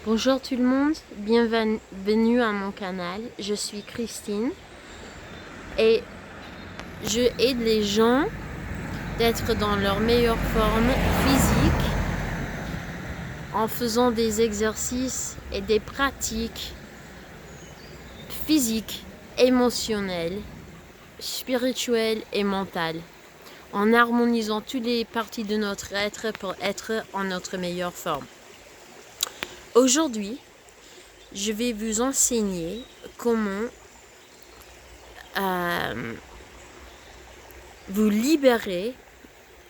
Bonjour tout le monde, bienvenue à mon canal. Je suis Christine et je aide les gens d'être dans leur meilleure forme physique en faisant des exercices et des pratiques physiques, émotionnelles, spirituelles et mentales, en harmonisant toutes les parties de notre être pour être en notre meilleure forme. Aujourd'hui, je vais vous enseigner comment vous libérer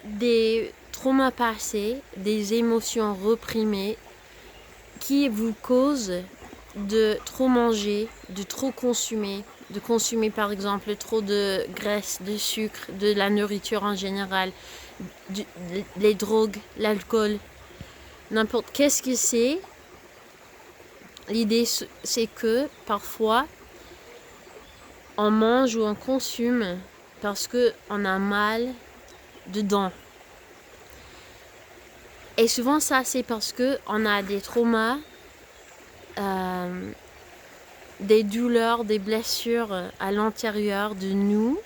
des traumas passés, des émotions réprimées qui vous causent de trop manger, de trop consommer, de consommer par exemple trop de graisse, de sucre, de la nourriture en général, les drogues, l'alcool, n'importe qu'est-ce que c'est. L'idée, c'est que parfois, on mange ou on consomme parce qu'on a mal dedans. Et souvent, ça, c'est parce qu'on a des traumas, des douleurs, des blessures à l'intérieur de nous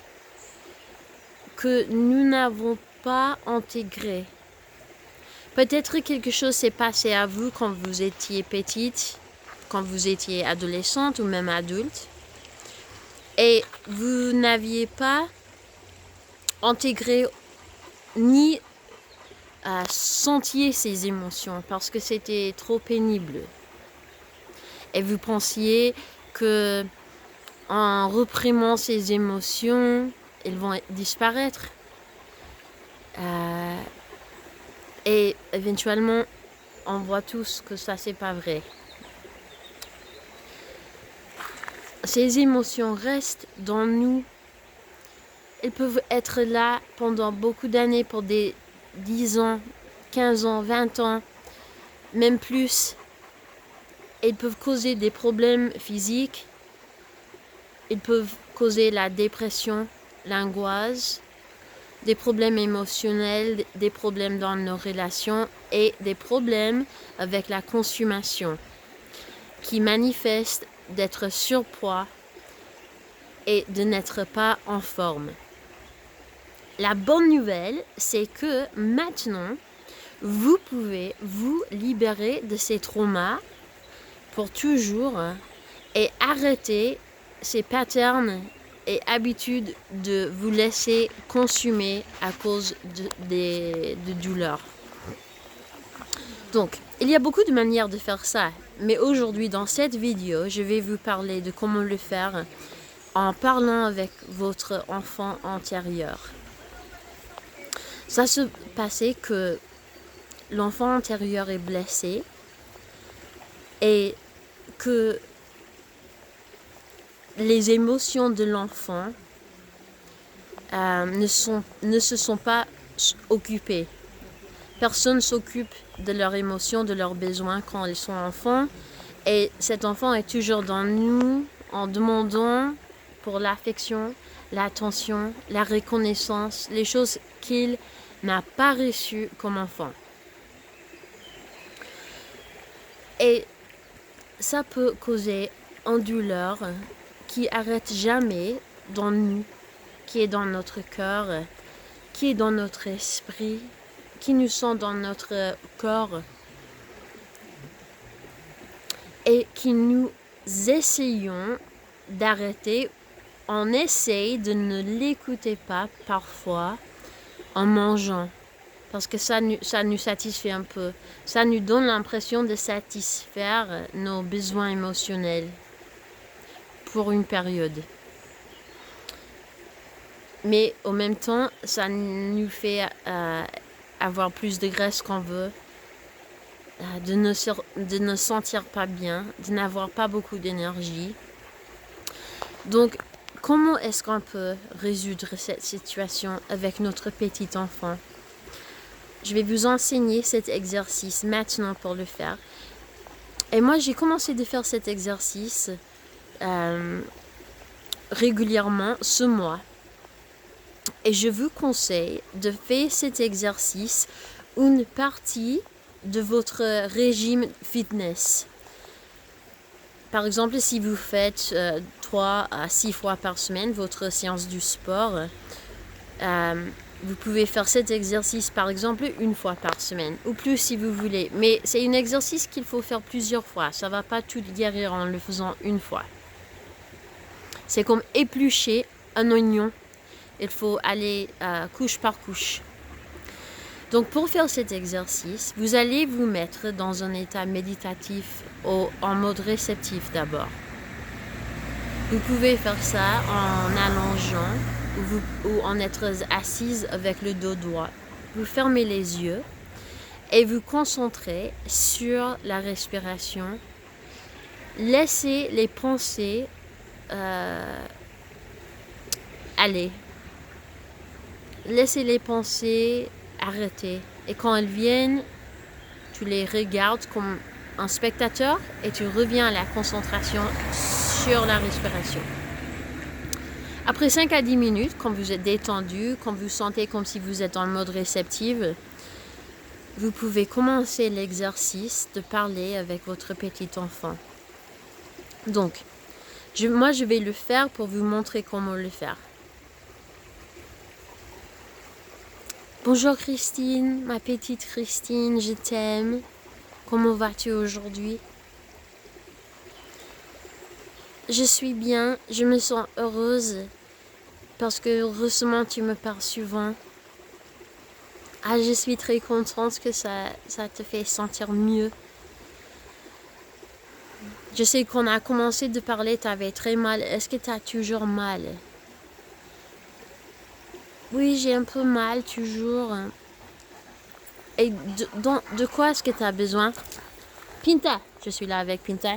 que nous n'avons pas intégrées. Peut-être quelque chose s'est passé à vous quand vous étiez petite, quand vous étiez adolescente ou même adulte. Et vous n'aviez pas intégré ni sentiez ces émotions parce que c'était trop pénible. Et vous pensiez que en reprimant ces émotions, elles vont disparaître. Et éventuellement, on voit tous que ça, c'est pas vrai. Ces émotions restent dans nous. Elles peuvent être là pendant beaucoup d'années, pour des 10 ans, 15 ans, 20 ans, même plus. Elles peuvent causer des problèmes physiques. Elles peuvent causer la dépression, l'angoisse, des problèmes émotionnels, des problèmes dans nos relations et des problèmes avec la consommation qui manifestent d'être surpoids et de n'être pas en forme. La bonne nouvelle, c'est que maintenant, vous pouvez vous libérer de ces traumas pour toujours et arrêter ces patterns et habitudes de vous laisser consommer à cause de douleurs. Donc, il y a beaucoup de manières de faire ça, mais aujourd'hui, dans cette vidéo, je vais vous parler de comment le faire en parlant avec votre enfant intérieur. Ça se passait que l'enfant intérieur est blessé et que les émotions de l'enfant ne se sont pas occupées. Personne ne s'occupe de leurs émotions, de leurs besoins quand ils sont enfants. Et cet enfant est toujours dans nous en demandant pour l'affection, l'attention, la reconnaissance, les choses qu'il n'a pas reçues comme enfant. Et ça peut causer une douleur qui arrête jamais dans nous, qui est dans notre cœur, qui est dans notre esprit, qui nous sent dans notre corps et qui nous essayons d'arrêter. On essaye de ne l'écouter pas parfois en mangeant parce que ça nous satisfait un peu. Ça nous donne l'impression de satisfaire nos besoins émotionnels pour une période. Mais en même temps, ça nous fait avoir plus de graisse qu'on veut, de ne sentir pas bien, de n'avoir pas beaucoup d'énergie. Donc, comment est-ce qu'on peut résoudre cette situation avec notre petit enfant? Je vais vous enseigner cet exercice maintenant pour le faire. Et moi, j'ai commencé de faire cet exercice régulièrement ce mois. Et je vous conseille de faire cet exercice une partie de votre régime fitness. par exemple, si vous faites 3 à 6 fois par semaine votre séance du sport, vous pouvez faire cet exercice par exemple une fois par semaine ou plus si vous voulez. Mais c'est un exercice qu'il faut faire plusieurs fois. Ça ne va pas tout guérir en le faisant une fois. C'est comme éplucher un oignon. Il faut aller couche par couche. Donc pour faire cet exercice, vous allez vous mettre dans un état méditatif en mode réceptif d'abord. Vous pouvez faire ça en allongeant ou en être assise avec le dos droit. Vous fermez les yeux et vous concentrez sur la respiration. Laissez les pensées aller. Laissez les pensées arrêter. Et quand elles viennent, tu les regardes comme un spectateur et tu reviens à la concentration sur la respiration. Après 5 à 10 minutes, quand vous êtes détendu, quand vous sentez comme si vous êtes en mode réceptif, vous pouvez commencer l'exercice de parler avec votre petit enfant. Donc, moi je vais le faire pour vous montrer comment le faire. Bonjour Christine, ma petite Christine, je t'aime. Comment vas-tu aujourd'hui? Je suis bien, je me sens heureuse parce que heureusement tu me parles souvent. Ah, je suis très contente que ça te fait sentir mieux. Je sais qu'on a commencé de parler, tu avais très mal. Est-ce que tu as toujours mal? Oui, j'ai un peu mal toujours. Et de quoi est-ce que tu as besoin? Pinta, je suis là avec Pinta.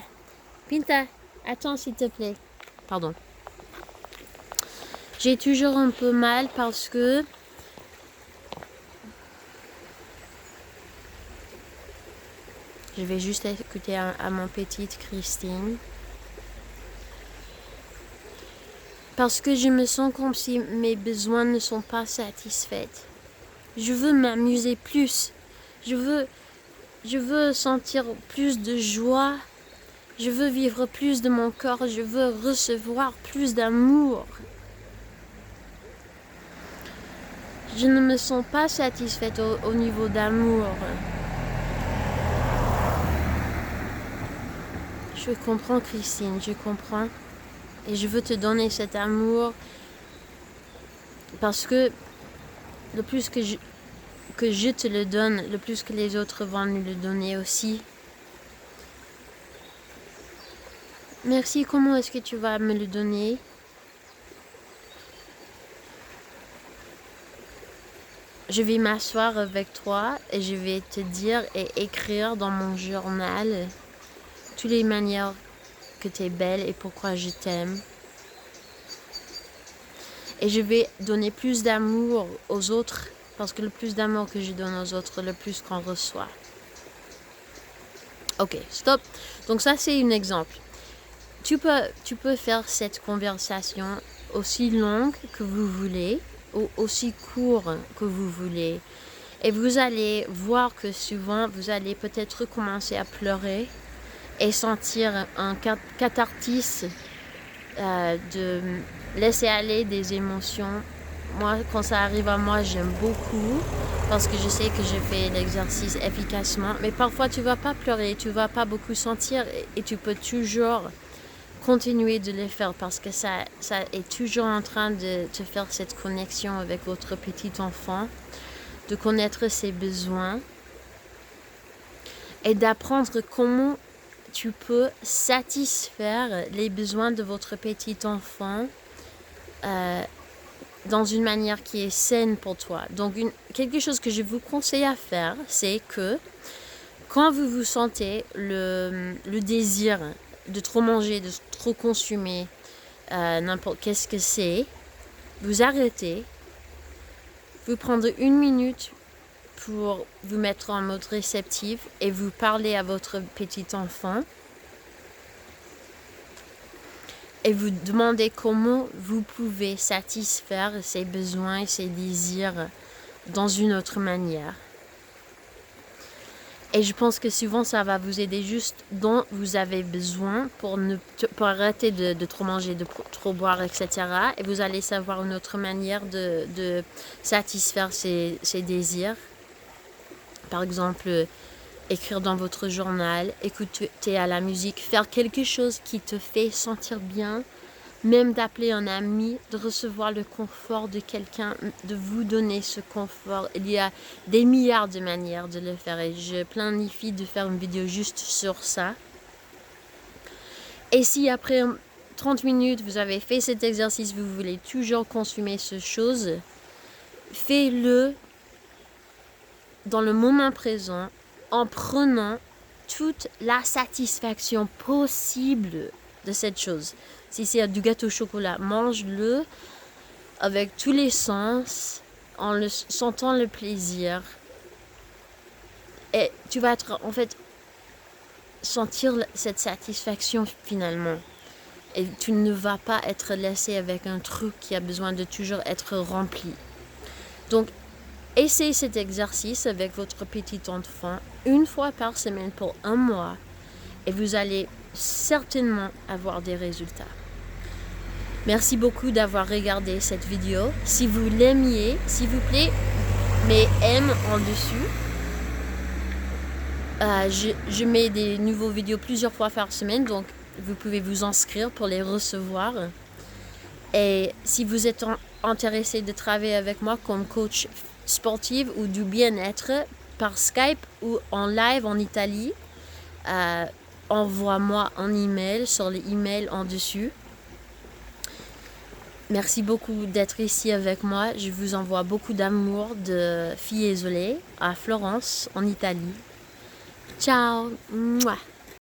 Pinta, attends s'il te plaît. Pardon. J'ai toujours un peu mal parce que je vais juste écouter à mon petite Christine. Parce que je me sens comme si mes besoins ne sont pas satisfaits. Je veux m'amuser plus. Je veux sentir plus de joie. Je veux vivre plus de mon corps. Je veux recevoir plus d'amour. Je ne me sens pas satisfaite au niveau d'amour. Je comprends, Christine, je comprends. Et je veux te donner cet amour parce que le plus que je te le donne, le plus que les autres vont nous le donner aussi. Merci, comment est-ce que tu vas me le donner? Je vais m'asseoir avec toi et je vais te dire et écrire dans mon journal toutes les manières que tu es belle et pourquoi je t'aime. Et je vais donner plus d'amour aux autres parce que le plus d'amour que je donne aux autres, le plus qu'on reçoit. Ok, stop. Donc ça, c'est un exemple. Tu peux faire cette conversation aussi longue que vous voulez ou aussi courte que vous voulez. Et vous allez voir que souvent, vous allez peut-être commencer à pleurer et sentir un catharsis de laisser aller des émotions. Moi, quand ça arrive à moi, j'aime beaucoup parce que je sais que je fais l'exercice efficacement. Mais parfois, tu ne vas pas pleurer, tu ne vas pas beaucoup sentir et tu peux toujours continuer de le faire parce que ça est toujours en train de te faire cette connexion avec votre petit enfant, de connaître ses besoins et d'apprendre comment tu peux satisfaire les besoins de votre petit enfant dans une manière qui est saine pour toi. Donc, quelque chose que je vous conseille à faire, c'est que quand vous vous sentez le désir de trop manger, de trop consommer, n'importe qu'est-ce que c'est, vous arrêtez, vous prendre 1 minute pour vous mettre en mode réceptif et vous parler à votre petit enfant et vous demandez comment vous pouvez satisfaire ses besoins et ses désirs dans une autre manière. Et je pense que souvent, ça va vous aider juste dont vous avez besoin pour arrêter de trop manger, de trop boire, etc. Et vous allez savoir une autre manière de satisfaire ces désirs. Par exemple, écrire dans votre journal, écouter à la musique, faire quelque chose qui te fait sentir bien, même d'appeler un ami, de recevoir le confort de quelqu'un, de vous donner ce confort. Il y a des milliards de manières de le faire et je planifie de faire une vidéo juste sur ça. Et si après 30 minutes, vous avez fait cet exercice, vous voulez toujours consommer cette chose, faites-le dans le moment présent en prenant toute la satisfaction possible de cette chose. Si c'est du gâteau au chocolat, mange-le avec tous les sens, en le sentant le plaisir. Et tu vas en fait sentir cette satisfaction finalement. Et tu ne vas pas être laissé avec un truc qui a besoin de toujours être rempli. Donc, essayez cet exercice avec votre petit enfant une fois par semaine pour 1 mois. Et vous allez certainement avoir des résultats. Merci beaucoup d'avoir regardé cette vidéo. Si vous l'aimiez, s'il vous plaît, mets aime en dessus. Je mets des nouveaux vidéos plusieurs fois par semaine, donc vous pouvez vous inscrire pour les recevoir. Et si vous êtes intéressé de travailler avec moi comme coach sportive ou du bien-être par Skype ou en live en Italie, envoie-moi un email sur les emails en dessus. Merci beaucoup d'être ici avec moi. Je vous envoie beaucoup d'amour de Filles Isolées à Florence, en Italie. Ciao. Mouah.